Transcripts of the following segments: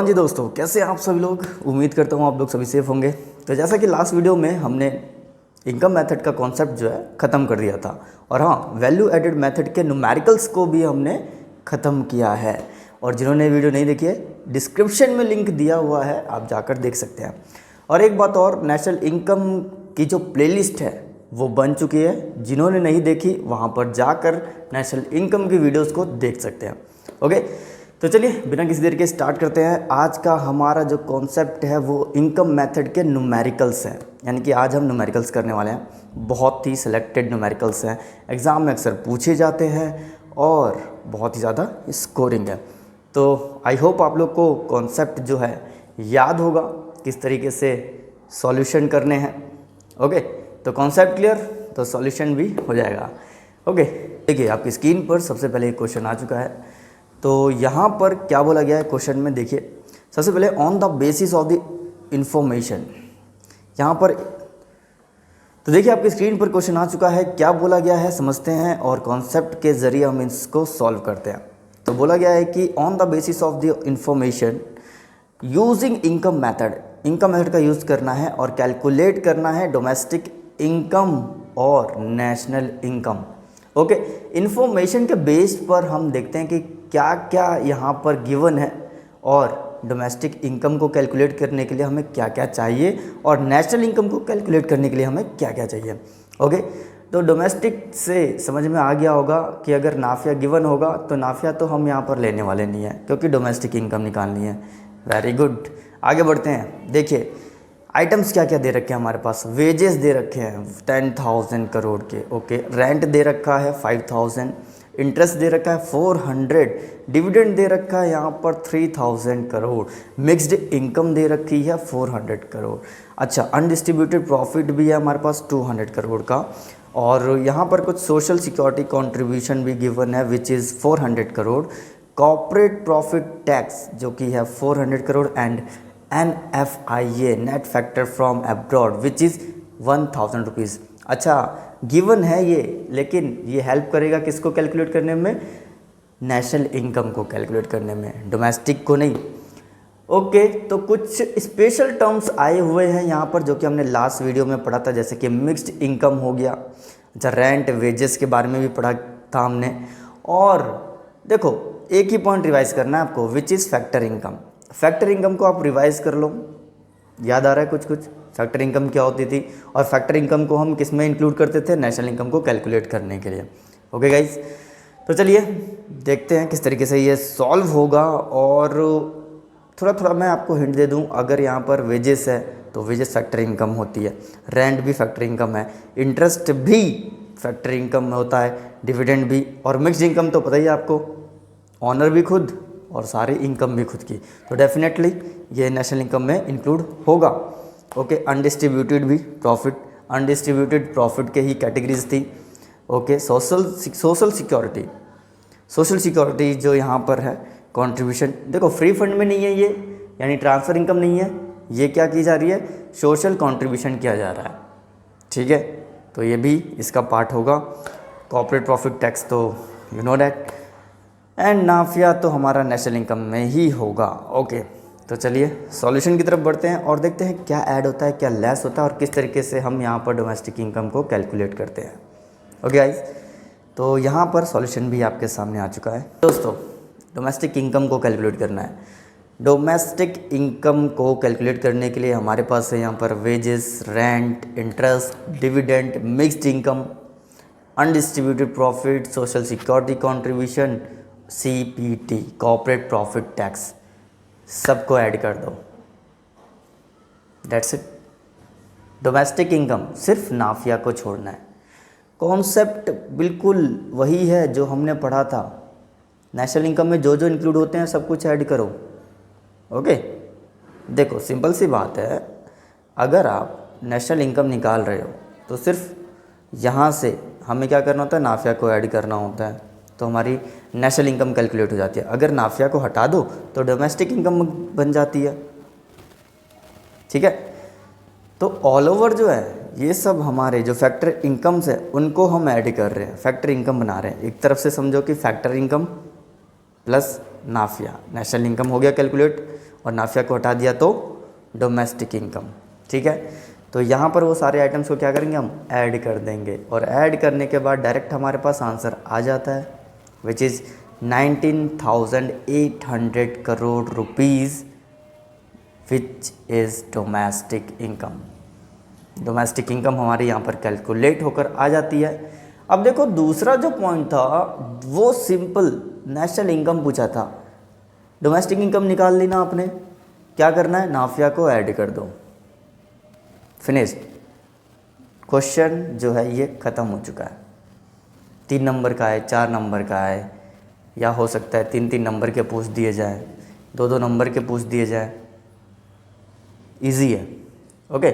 हाँ जी दोस्तों, कैसे हैं आप सभी लोग। उम्मीद करता हूँ आप लोग सभी सेफ होंगे। तो जैसा कि लास्ट वीडियो में हमने इनकम मेथड का कॉन्सेप्ट जो है ख़त्म कर दिया था, और हाँ, वैल्यू एडेड मेथड के न्यूमेरिकल्स को भी हमने ख़त्म किया है। और जिन्होंने वीडियो नहीं देखी है, डिस्क्रिप्शन में लिंक दिया हुआ है, आप जाकर देख सकते हैं। और एक बात और, नेशनल इनकम की जो प्लेलिस्ट है वो बन चुकी है। जिन्होंने नहीं देखी वहाँ पर जाकर नेशनल इनकम की वीडियोज़ को देख सकते हैं। ओके, तो चलिए बिना किसी देर के स्टार्ट करते हैं। आज का हमारा जो कॉन्सेप्ट है वो इनकम मेथड के न्यूमेरिकल्स हैं, यानी कि आज हम न्यूमेरिकल्स करने वाले हैं। बहुत ही सिलेक्टेड न्यूमेरिकल्स हैं, एग्ज़ाम में अक्सर पूछे जाते हैं और बहुत ही ज़्यादा स्कोरिंग है। तो आई होप आप लोग को कॉन्सेप्ट जो है याद होगा, किस तरीके से सॉल्यूशन करने हैं। ओके, तो कॉन्सेप्ट क्लियर तो सॉल्यूशन भी हो जाएगा। ओके, देखिए आपकी स्क्रीन पर सबसे पहले एक क्वेश्चन आ चुका है। तो यहाँ पर क्या बोला गया है क्वेश्चन में, देखिए सबसे पहले on the basis of the information, यहाँ पर तो देखिए आपकी स्क्रीन पर क्वेश्चन आ चुका है। क्या बोला गया है समझते हैं और कॉन्सेप्ट के ज़रिए हम इसको सॉल्व करते हैं। तो बोला गया है कि on the basis of the information using income method का यूज़ करना है और कैलकुलेट करना है डोमेस्टिक इनकम और नेशनल इनकम। ओके, इन्फॉर्मेशन के बेस पर हम देखते हैं कि क्या क्या यहाँ पर गिवन है और डोमेस्टिक इनकम को कैलकुलेट करने के लिए हमें क्या क्या चाहिए और नेशनल इनकम को कैलकुलेट करने के लिए हमें क्या क्या चाहिए। ओके, तो डोमेस्टिक से समझ में आ गया होगा कि अगर नाफिया गिवन होगा तो नाफिया तो हम यहाँ पर लेने वाले नहीं हैं, क्योंकि डोमेस्टिक इनकम निकालनी है। वेरी गुड, आगे बढ़ते हैं। देखिए आइटम्स क्या क्या दे रखे हैं हमारे पास। वेजेस दे रखे हैं 10,000 करोड़ के। ओके, रेंट दे रखा है 5,000, इंटरेस्ट दे रखा है 400, डिविडेंड दे रखा है यहाँ पर 3,000 करोड़, मिक्स्ड इनकम दे रखी है 400 करोड़। अच्छा, अनडिस्ट्रीब्यूटेड प्रॉफिट भी है हमारे पास 200 करोड़ का, और यहाँ पर कुछ सोशल सिक्योरिटी कंट्रीब्यूशन भी गिवन है which is 400 crore. Corporate profit tax जो कि है 400 crore and NFIA net factor from abroad which is 1,000 rupees. अच्छा, गिवन है ये, लेकिन ये हेल्प करेगा किसको कैलकुलेट करने में, नेशनल इनकम को कैलकुलेट करने में, डोमेस्टिक को नहीं। ओके, तो कुछ स्पेशल टर्म्स आए हुए हैं यहाँ पर जो कि हमने लास्ट वीडियो में पढ़ा था, जैसे कि मिक्स्ड इनकम हो गया। अच्छा, रेंट वेजेस के बारे में भी पढ़ा था हमने। और देखो एक ही पॉइंट रिवाइज करना है आपको, which is factor income. Factor income को आप रिवाइज कर लो, याद आ रहा है कुछ फैक्टर इनकम क्या होती थी, और फैक्टर इनकम को हम किस में इंक्लूड करते थे, नेशनल इनकम को कैलकुलेट करने के लिए। ओके गाइज, तो चलिए देखते हैं किस तरीके से ये सॉल्व होगा। और थोड़ा मैं आपको हिंट दे दूं, अगर यहाँ पर वेजेस है तो वेजेस फैक्टर इनकम होती है, रेंट भी फैक्टर इनकम है, इंटरेस्ट भी फैक्टर इनकम में होता है, डिविडेंड भी, और मिक्स्ड इनकम तो पता ही है आपको, ऑनर भी खुद और सारी इनकम भी खुद की, तो डेफिनेटली ये नेशनल इनकम में इंक्लूड होगा। ओके, अनडिस्ट्रीब्यूटेड भी प्रॉफिट, अनडिस्ट्रीब्यूटेड प्रॉफिट के ही कैटेगरीज थी। ओके, सोशल सिक्योरिटी जो यहाँ पर है कंट्रीब्यूशन, देखो फ्री फंड में नहीं है ये, यानी ट्रांसफ़र इनकम नहीं है ये, क्या की जा रही है, सोशल कंट्रीब्यूशन किया जा रहा है। ठीक है, तो ये भी इसका पार्ट होगा। कॉर्पोरेट प्रॉफिट टैक्स तो you know that, and Nafia तो हमारा नेशनल इनकम में ही होगा। ओके, तो चलिए सॉल्यूशन की तरफ बढ़ते हैं और देखते हैं क्या ऐड होता है, क्या लेस होता है, और किस तरीके से हम यहाँ पर डोमेस्टिक इनकम को कैलकुलेट करते हैं। ओके गाइस, तो यहाँ पर सॉल्यूशन भी आपके सामने आ चुका है। दोस्तों, डोमेस्टिक इनकम को कैलकुलेट करना है। डोमेस्टिक इनकम को कैलकुलेट करने के लिए हमारे पास है यहाँ पर wages, rent, interest, dividend, mixed income, undistributed profit, social security contribution, CPT corporate profit tax, सबको ऐड कर दो, डेट्स इट। डोमेस्टिक इनकम सिर्फ नाफिया को छोड़ना है। कॉन्सेप्ट बिल्कुल वही है जो हमने पढ़ा था। नेशनल इनकम में जो जो इंक्लूड होते हैं सब कुछ ऐड करो। ओके, देखो सिंपल सी बात है, अगर आप नेशनल इनकम निकाल रहे हो तो सिर्फ यहाँ से हमें क्या करना होता है, नाफिया को ऐड करना होता है, तो हमारी नेशनल इनकम कैलकुलेट हो जाती है। अगर नाफिया को हटा दो तो डोमेस्टिक इनकम बन जाती है। ठीक है, तो ऑल ओवर जो है ये सब हमारे जो फैक्टर इनकम्स है उनको हम ऐड कर रहे हैं, फैक्टर इनकम बना रहे हैं। एक तरफ से समझो कि फैक्टर इनकम प्लस नाफिया, नेशनल इनकम हो गया कैलकुलेट, और नाफिया को हटा दिया तो डोमेस्टिक इनकम। ठीक है, तो यहाँ पर वो सारे आइटम्स को क्या करेंगे, हम ऐड कर देंगे और ऐड करने के बाद डायरेक्ट हमारे पास आंसर आ जाता है which is 19,800 crore rupees which is domestic income. Domestic income हमारे यहाँ पर कैलकुलेट होकर आ जाती है। अब देखो दूसरा जो पॉइंट था वो सिंपल नेशनल इनकम पूछा था, डोमेस्टिक इनकम निकाल ली ना आपने, क्या करना है, नाफिया को ऐड कर दो, फिनिश। क्वेश्चन जो है ये ख़त्म हो चुका है। 3 नंबर का है, 4 नंबर का है, या हो सकता है 3-3 नंबर के पूछ दिए जाए, 2-2 नंबर के पूछ दिए जाए, इजी है। ओके,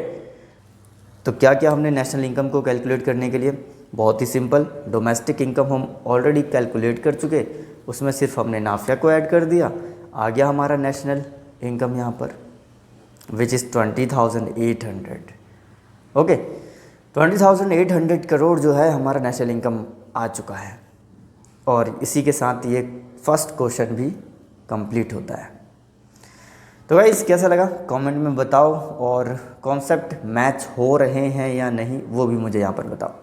तो क्या क्या हमने नेशनल इनकम को कैलकुलेट करने के लिए, बहुत ही सिंपल, डोमेस्टिक इनकम हम ऑलरेडी कैलकुलेट कर चुके, उसमें सिर्फ हमने नाफिया को ऐड कर दिया, आ गया हमारा नेशनल इनकम यहाँ पर विच इज़ 20,800। ओके, 20,800 करोड़ जो है हमारा नेशनल इनकम आ चुका है और इसी के साथ ये फर्स्ट क्वेश्चन भी कंप्लीट होता है। तो गाइस कैसा लगा कमेंट में बताओ, और कॉन्सेप्ट मैच हो रहे हैं या नहीं वो भी मुझे यहाँ पर बताओ।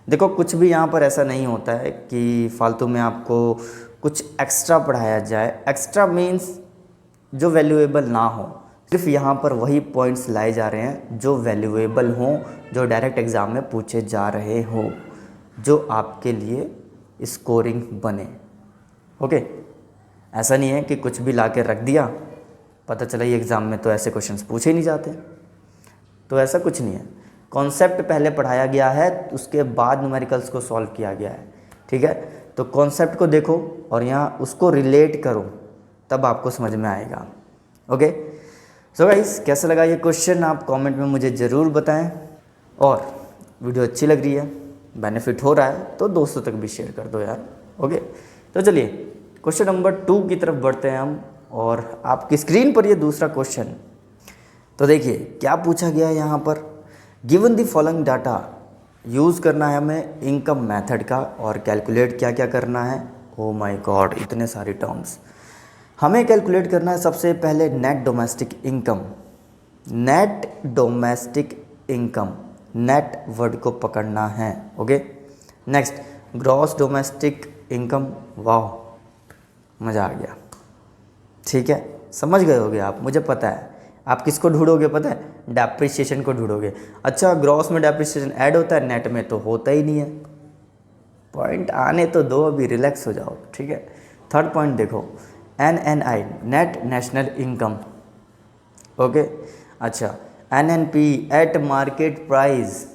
देखो कुछ भी यहाँ पर ऐसा नहीं होता है कि फालतू में आपको कुछ एक्स्ट्रा पढ़ाया जाए। एक्स्ट्रा मीन्स जो वैल्यूएबल ना हो, सिर्फ यहाँ पर वही पॉइंट्स लाए जा रहे हैं जो वैल्यूएबल हों, जो डायरेक्ट एग्ज़ाम में पूछे जा रहे हो, जो आपके लिए स्कोरिंग बने। ओके, ऐसा नहीं है कि कुछ भी ला के रख दिया, पता चला ये एग्ज़ाम में तो ऐसे क्वेश्चंस पूछे ही नहीं जाते, तो ऐसा कुछ नहीं है। कॉन्सेप्ट पहले पढ़ाया गया है, उसके बाद न्यूमेरिकल्स को सॉल्व किया गया है। ठीक है, तो कॉन्सेप्ट को देखो और यहाँ उसको रिलेट करो, तब आपको समझ में आएगा। ओके, सो गाइस कैसा लगा ये क्वेश्चन आप कमेंट में मुझे ज़रूर बताएं, और वीडियो अच्छी लग रही है, बेनिफिट हो रहा है तो दोस्तों तक भी शेयर कर दो यार। ओके, तो चलिए क्वेश्चन नंबर 2 की तरफ बढ़ते हैं हम, और आपकी स्क्रीन पर ये दूसरा क्वेश्चन। तो देखिए क्या पूछा गया है यहाँ पर, given the following data, use करना है हमें इनकम मेथड का और कैलकुलेट क्या क्या करना है। ओ माय गॉड, इतने सारे टर्म्स हमें कैलकुलेट करना है। सबसे पहले net domestic income, net domestic income, net word को पकड़ना है। Okay, next gross domestic income, वाह मज़ा आ गया। ठीक है, समझ गए होगे आप, मुझे पता है। आप किसको ढूंढोगे पता है, डेप्रिसिएशन को ढूंढोगे। अच्छा, ग्रॉस में डेप्रिसिएशन ऐड होता है, नेट में तो होता ही नहीं है। पॉइंट आने तो दो, अभी रिलैक्स हो जाओ। ठीक है, थर्ड पॉइंट देखो, NNI net national income. Okay, अच्छा NNP eight market price,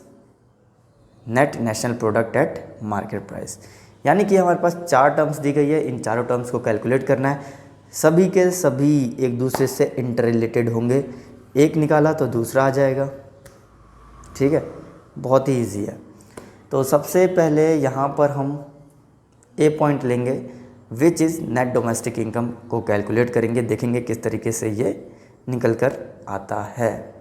net national product at market price. यानी कि हमारे पास 4 टर्म्स दी गई है, इन चारों टर्म्स को कैलकुलेट करना है। सभी के सभी एक दूसरे से इंटर रिलेटेड होंगे, एक निकाला तो दूसरा आ जाएगा। ठीक है, बहुत ही इजी है। तो सबसे पहले यहाँ पर हम ए पॉइंट लेंगे which is net domestic income को कैलकुलेट करेंगे, देखेंगे किस तरीके से ये निकल कर आता है।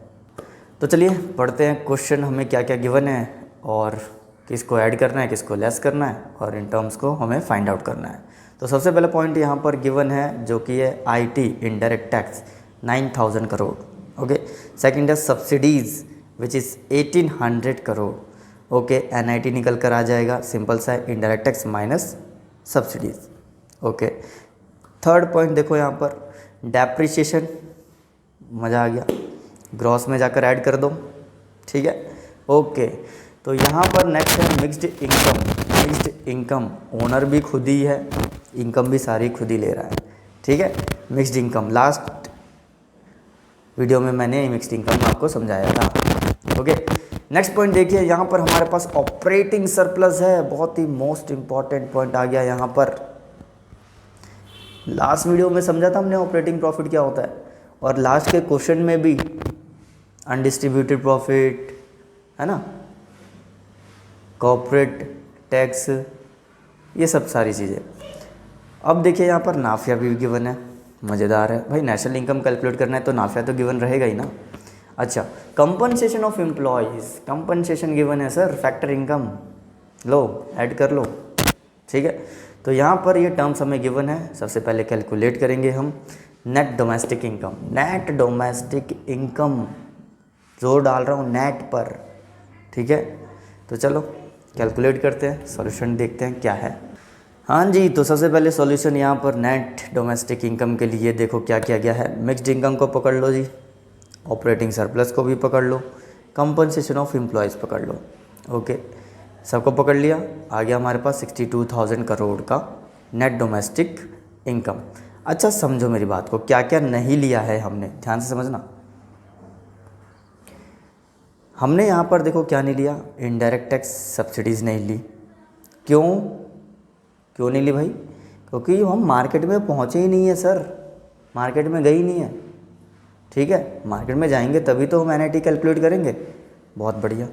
तो चलिए पढ़ते हैं क्वेश्चन, हमें क्या क्या गिवन है और किसको ऐड करना है, किसको लेस करना है, और इन टर्म्स को हमें फाइंड आउट करना है। तो सबसे पहला पॉइंट यहाँ पर गिवन है जो कि है IT indirect tax 9,000 crore. Okay, second है subsidies which is 1,800 crore. Okay, NIT निकल कर आ जाएगा, सिंपल सा है, indirect tax minus subsidies. Okay, third point देखो यहाँ पर डेप्रिसिएशन, मज़ा आ गया, ग्रॉस में जाकर ऐड कर दो। ठीक है, ओके, तो यहाँ पर नेक्स्ट है mixed income. Mixed income owner भी खुद ही है, इनकम भी सारी खुद ही ले रहा है। ठीक है, मिक्स्ड इनकम लास्ट वीडियो में मैंने मिक्स्ड इनकम आपको समझाया था। ओके, नेक्स्ट पॉइंट देखिए, यहाँ पर हमारे पास ऑपरेटिंग सरप्लस है, बहुत ही मोस्ट इम्पॉर्टेंट पॉइंट आ गया यहाँ पर। लास्ट वीडियो में समझा था हमने ऑपरेटिंग प्रॉफिट क्या होता है, और लास्ट के क्वेश्चन में भी अनडिस्ट्रीब्यूटेड प्रॉफिट है ना, कॉर्पोरेट टैक्स, ये सब सारी चीज़ें। अब देखिए यहाँ पर नाफिया भी गिवन है, मज़ेदार है भाई, नेशनल इनकम कैलकुलेट करना है तो नाफिया तो गिवन रहेगा ही ना। अच्छा, compensation of employees, compensation given है सर, फैक्टर इनकम लो ऐड कर लो। ठीक है, तो यहाँ पर ये टर्म्स हमें गिवन है, सबसे पहले कैलकुलेट करेंगे हम। Net domestic income, net domestic income जोर डाल रहा हूँ नेट पर, ठीक है। तो चलो कैलकुलेट करते हैं, सॉल्यूशन देखते हैं क्या है। हाँ जी, तो सबसे पहले सॉल्यूशन यहाँ पर नेट डोमेस्टिक इनकम के लिए देखो क्या किया गया है। मिक्स्ड इनकम को पकड़ लो जी, ऑपरेटिंग सरप्लस को भी पकड़ लो, कंपनसेशन ऑफ एम्प्लॉयज़ पकड़ लो। ओके, सबको पकड़ लिया। आ गया हमारे पास 62,000 करोड़ का नेट डोमेस्टिक इनकम। अच्छा समझो मेरी बात को, क्या क्या नहीं लिया है हमने, ध्यान से समझना। हमने यहाँ पर देखो क्या नहीं लिया, इनडायरेक्ट टैक्स सब्सिडीज़ नहीं ली। क्यों नहीं ली भाई? क्योंकि हम मार्केट में पहुँचे ही नहीं है सर, मार्केट में गई नहीं है, ठीक है। मार्केट में जाएंगे तभी तो हम एनआईटी कैलकुलेट करेंगे। बहुत बढ़िया।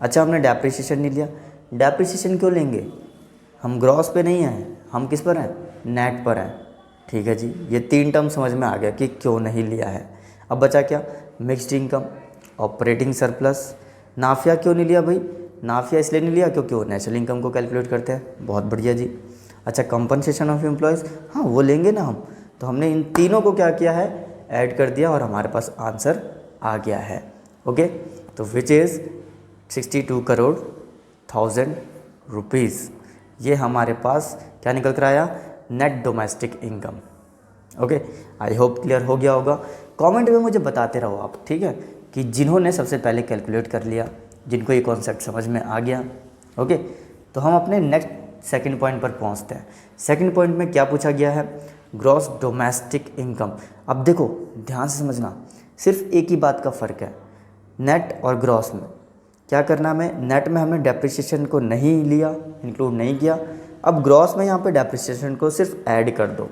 अच्छा, हमने डेप्रिसिएशन नहीं लिया। डेप्रिसिएशन क्यों लेंगे? हम ग्रॉस पे नहीं हैं, हम किस पर हैं? नेट पर हैं, ठीक है जी। ये 3 टर्म समझ में आ गया कि क्यों नहीं लिया है। अब बचा क्या? Mixed income, operating surplus. नाफिया क्यों नहीं लिया भाई? नाफिया इसलिए नहीं लिया क्योंकि वो नेशनल इनकम को कैलकुलेट करते हैं। बहुत बढ़िया जी। अच्छा, कंपनसेशन ऑफ एम्प्लॉयज़, हाँ वो लेंगे ना हम। तो हमने इन तीनों को क्या किया है? ऐड कर दिया और हमारे पास आंसर आ गया है। ओके, तो विच इज़ 62 करोड़ 1000 रुपीज़। ये हमारे पास क्या निकल कर आया? Net domestic income. Okay, I hope clear हो गया होगा। कमेंट में मुझे बताते रहो आप, ठीक है, कि जिन्होंने सबसे पहले कैलकुलेट कर लिया, जिनको ये कॉन्सेप्ट समझ में आ गया। ओके, तो हम अपने नेक्स्ट सेकंड पॉइंट पर पहुंचते हैं। सेकंड पॉइंट में क्या पूछा गया है? Gross domestic income. अब देखो ध्यान से समझना, सिर्फ एक ही बात का फ़र्क है नेट और ग्रॉस में। क्या करना हमें? नेट में हमने डेप्रिसिएशन को नहीं लिया, इंक्लूड नहीं किया। अब ग्रॉस में यहाँ पे डेप्रिसिएशन को सिर्फ ऐड कर दो,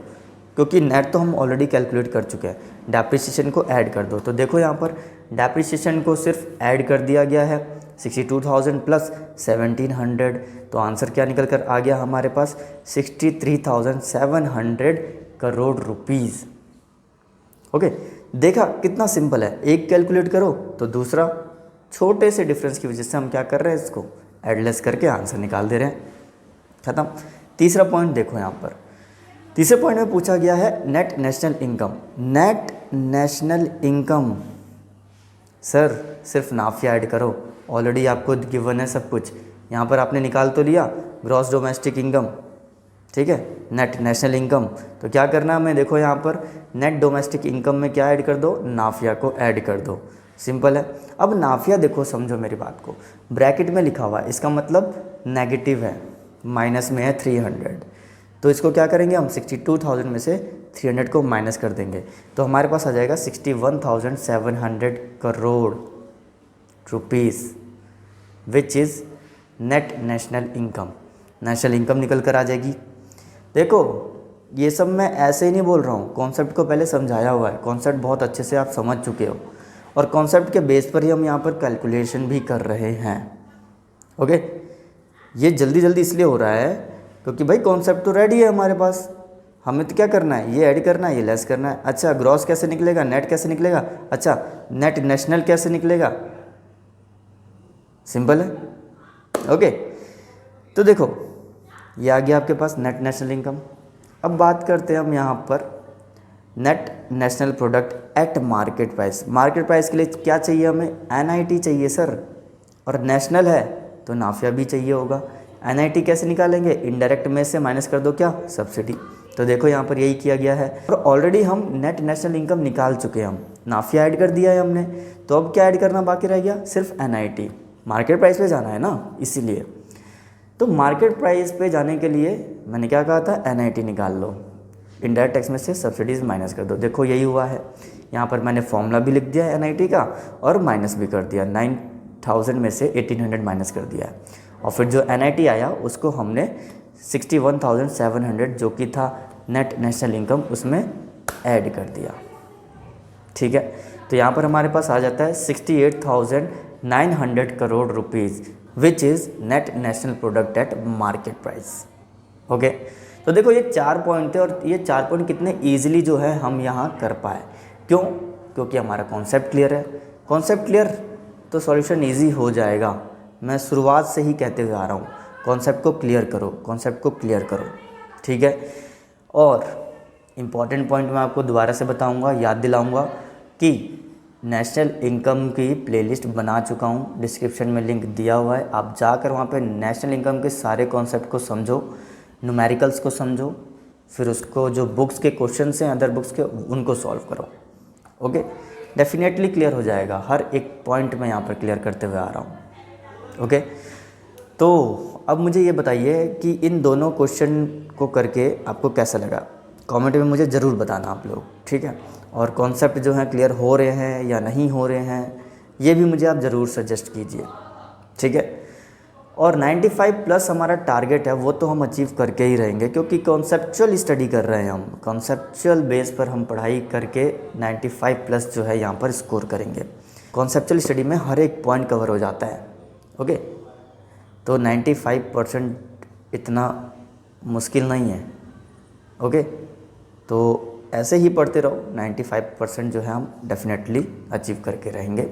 क्योंकि नेट तो हम ऑलरेडी कैलकुलेट कर चुके हैं, डेप्रिसिएशन को ऐड कर दो। तो देखो यहाँ पर डेप्रिसिएशन को सिर्फ ऐड कर दिया गया है, 62,000 प्लस 1700। तो आंसर क्या निकल कर आ गया हमारे पास? 63,700 करोड़ रुपीज़। ओके, देखा कितना सिंपल है, एक कैलकुलेट करो तो दूसरा, छोटे से डिफरेंस की वजह से हम क्या कर रहे हैं? इसको एडलेस करके आंसर निकाल दे रहे हैं। खत्म। तीसरा पॉइंट देखो यहाँ पर, तीसरे पॉइंट में पूछा गया है net national income. Net national income sir सिर्फ नाफिया ऐड करो, ऑलरेडी आपको गिवन है सब कुछ। यहाँ पर आपने निकाल तो लिया ग्रॉस डोमेस्टिक इनकम, ठीक है, नेट नेशनल इनकम। तो क्या करना है हमें? देखो यहाँ पर नेट डोमेस्टिक इनकम में क्या ऐड कर दो? नाफिया को ऐड कर दो, सिंपल है। अब नाफिया देखो, समझो मेरी बात को, ब्रैकेट में लिखा हुआ है, इसका मतलब नेगेटिव है, माइनस में है 300। तो इसको क्या करेंगे हम? 62,000 में से 300 को माइनस कर देंगे, तो हमारे पास आ जाएगा 61,700 crore rupees, which is net national income. National income निकल कर आ जाएगी। देखो ये सब मैं ऐसे ही नहीं बोल रहा हूँ, कॉन्सेप्ट को पहले समझाया हुआ है, कॉन्सेप्ट बहुत अच्छे से आप समझ चुके हो, और कॉन्सेप्ट के बेस पर ही हम यहाँ पर कैलकुलेशन भी कर रहे हैं। ओके, ये जल्दी जल्दी इसलिए हो रहा है क्योंकि भाई कॉन्सेप्ट तो रेडी है हमारे पास, हमें तो क्या करना है? ये ऐड करना है, ये लेस करना है। अच्छा, ग्रॉस कैसे निकलेगा? नेट कैसे निकलेगा? अच्छा, नेट नेशनल कैसे निकलेगा? सिंपल है। ओके, तो देखो ये आ गया आपके पास नेट नेशनल इनकम। अब बात करते हैं हम यहाँ पर net national product at market price. Market price के लिए क्या चाहिए हमें? एनआईटी चाहिए सर, और नेशनल है तो नाफिया भी चाहिए होगा। एनआईटी कैसे निकालेंगे? इनडायरेक्ट में से माइनस कर दो, क्या? सब्सिडी। तो देखो यहाँ पर यही किया गया है, और ऑलरेडी हम नेट नेशनल इनकम निकाल चुके हैं, हम नाफिया ऐड कर दिया है हमने। तो अब क्या ऐड करना बाकी रह गया? सिर्फ एनआईटी। मार्केट प्राइस पे जाना है ना, इसीलिए। तो मार्केट प्राइस पे जाने के लिए मैंने क्या कहा था? एनआईटी निकाल लो, इनडायरेक्ट टैक्स में से सब्सिडीज़ माइनस कर दो। देखो यही हुआ है, यहाँ पर मैंने फॉर्मूला भी लिख दिया है एनआईटी का, और माइनस भी कर दिया, 9,000 में से 1800 माइनस कर दिया है, और फिर जो एनआईटी आया उसको हमने 61,700 जो कि था नेट नेशनल इनकम, उसमें ऐड कर दिया, ठीक है। तो यहाँ पर हमारे पास आ जाता है 68,900 crore rupees, which is net national product at market price. Okay, तो देखो ये 4 पॉइंट थे, और ये 4 पॉइंट कितने ईजिली जो है हम यहाँ कर पाए। क्यों? क्योंकि हमारा कॉन्सेप्ट क्लियर है। कॉन्सेप्ट क्लियर तो सॉल्यूशन ईजी हो जाएगा। मैं शुरुआत से ही कहते हुए आ रहा हूँ, कॉन्सेप्ट को क्लियर करो, कॉन्सेप्ट को क्लियर करो, ठीक है। और इम्पॉर्टेंट पॉइंट मैं आपको दोबारा से बताऊंगा, याद दिलाऊंगा कि नेशनल इनकम की प्लेलिस्ट बना चुका हूं, डिस्क्रिप्शन में लिंक दिया हुआ है। आप जाकर वहां पे नेशनल इनकम के सारे कॉन्सेप्ट को समझो, न्यूमेरिकल्स को समझो, फिर उसको जो बुक्स के क्वेश्चन हैं अदर बुक्स के उनको सॉल्व करो। ओके, डेफिनेटली क्लियर हो जाएगा। हर एक पॉइंट मैं यहाँ पर क्लियर करते हुए आ रहा हूँ। ओके, तो अब मुझे ये बताइए कि इन दोनों क्वेश्चन को करके आपको कैसा लगा, कमेंट में मुझे ज़रूर बताना आप लोग, ठीक है। और कॉन्सेप्ट जो हैं क्लियर हो रहे हैं या नहीं हो रहे हैं ये भी मुझे आप ज़रूर सजेस्ट कीजिए, ठीक है। और 95 प्लस हमारा टारगेट है वो तो हम अचीव करके ही रहेंगे, क्योंकि कॉन्सेप्चुअल स्टडी कर रहे हैं हम, कॉन्सेप्चुअल बेस पर हम पढ़ाई करके 95 प्लस जो है यहाँ पर स्कोर करेंगे। कॉन्सेप्चुअल स्टडी में हर एक पॉइंट कवर हो जाता है। ओके, तो 95% इतना मुश्किल नहीं है। ओके, तो ऐसे ही पढ़ते रहो, 95% जो है हम डेफिनेटली अचीव करके रहेंगे।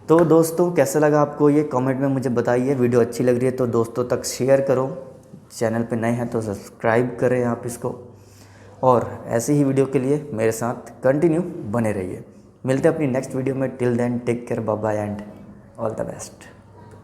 तो दोस्तों कैसा लगा आपको ये, कमेंट में मुझे बताइए। वीडियो अच्छी लग रही है तो दोस्तों तक शेयर करो, चैनल पे नए हैं तो सब्सक्राइब करें आप इसको, और ऐसे ही वीडियो के लिए मेरे साथ कंटिन्यू बने रहिए। मिलते हैं अपनी नेक्स्ट वीडियो में। Till then take care, bye bye and all the best.